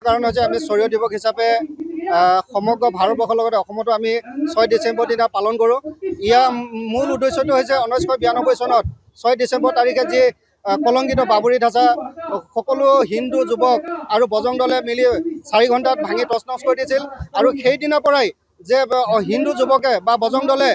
কাৰণ হৈছে আমি শৌৰ্য দিৱস হিচাপে সমগ্ৰ ভাৰতবৰ্ষৰ লগতে অসমতো আমি 6 ডিচেম্বৰ দিনা পালন কৰোঁ। ইয়াৰ মূল উদ্দেশ্যটো হৈছে 1992 চনত 6 ডিচেম্বৰ তাৰিখে যি কলংকিত বাবৰি ঢাঁচা সকলো হিন্দু যুৱক আৰু বজৰং দলে মিলি 4 ঘণ্টাত ভাঙি তছনছ কৰি দিছিল। আৰু সেইদিনাৰ পৰাই যে হিন্দু যুৱকে বা বজৰং দলে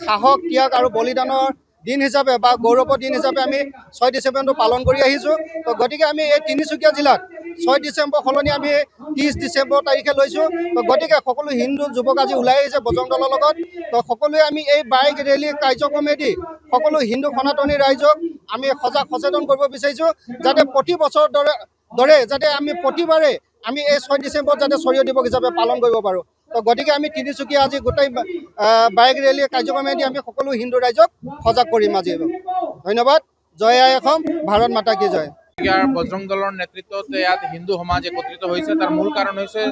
সাহস ত্যাগ আৰু বলিদানৰ দিন হিচাপে বা গৌৰৱৰ দিন হিচাপে আমি 6 ডিচেম্বৰটো পালন কৰি আহিছোঁ। তো গতিকে আমি এই তিনিচুকীয়া জিলাত 6 ডিচেম্বৰ সলনি আমি 30 ডিচেম্বৰ তাৰিখে লৈছোঁ। তো গতিকে সকলো হিন্দু যুৱক আজি ওলাই আহিছে বজৰং দলৰ লগত। তো সকলোৱে আমি এই বাইক ৰেলী কাৰ্যক্ৰমেদি সকলো হিন্দু সনাতনী ৰাইজক আমি সজাগ সচেতন কৰিব বিচাৰিছোঁ, যাতে প্ৰতি বছৰৰ দৰে যাতে আমি প্ৰতিবাৰে আমি এই 6 ডিচেম্বৰত যাতে শৌৰ্য দিৱস হিচাপে পালন কৰিব পাৰোঁ। তো গতিকে আমি তিনিচুকীয়া আজি গোটেই বাইক ৰেলী কাৰ্যক্ৰমেদি আমি সকলো হিন্দু ৰাইজক সজাগ কৰিম আজি। ধন্যবাদ। জয় আই অসম, ভাৰত মাতা কি জয়। ইয়াৰ বজৰং দলৰ নেতৃত্বত ইয়াত হিন্দু সমাজ একত্ৰিত হৈছে। তাৰ মূল কাৰণ হৈছে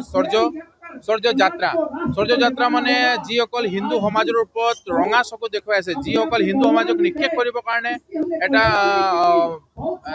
সূৰ্য যাত্ৰা। সূৰ্য যাত্ৰা মানে যিসকল হিন্দু সমাজৰ ওপৰত ৰঙা চকু দেখুৱাই আছে, যিসকল হিন্দু সমাজক নিক্ষেপ কৰিবৰ কাৰণে এটা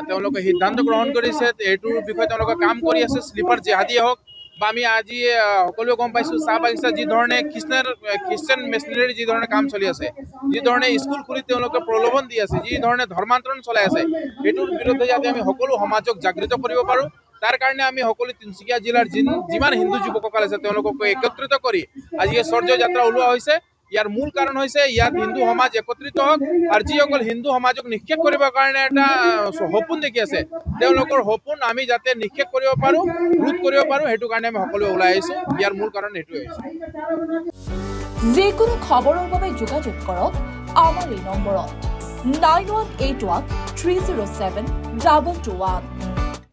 তেওঁলোকে সিদ্ধান্ত গ্ৰহণ কৰিছে, এইটোৰ বিষয়ে তেওঁলোকে কাম কৰি আছে। শ্লিপাৰ জেহাদীয়ে হওক বা আমি আজি সকলোৱে গম পাইছোঁ চাহ বাগিচা যি ধৰণে খ্ৰীষ্টান মেচিনাৰী যি ধৰণে কাম চলি আছে, যি ধৰণে স্কুল খুলি তেওঁলোকে প্ৰলোভন দি আছে, যি ধৰণে ধৰ্মান্তৰণ চলাই আছে, সেইটোৰ বিৰুদ্ধে যাতে আমি সকলো সমাজক জাগৃত কৰিব পাৰোঁ, তাৰ কাৰণে আমি সকলো তিনিচুকীয়া জিলাৰ যিমান হিন্দু যুৱকসকল আছে তেওঁলোকক একত্ৰিত কৰি আজি এই শৌৰ্য যাত্ৰা ওলোৱা হৈছে। ইয়াৰ মূল কাৰণ হৈছে ইয়াত হিন্দু সমাজ একত্ৰিত হওক আৰু যিসকল হিন্দু সমাজক নিক্ষেপ কৰিবৰ কাৰণে এটা সপোন দেখি আছে, তেওঁলোকৰ সপোন আমি যাতে নিক্ষেপ কৰিব পাৰোঁ, ৰোধ কৰিব পাৰোঁ, সেইটো কাৰণে আমি সকলোৱে ওলাই আহিছোঁ। ইয়াৰ মূল কাৰণ সেইটোৱে হৈছে। যিকোনো খবৰৰ বাবে যোগাযোগ কৰক আমাৰ এই নম্বৰত 9181 307 221।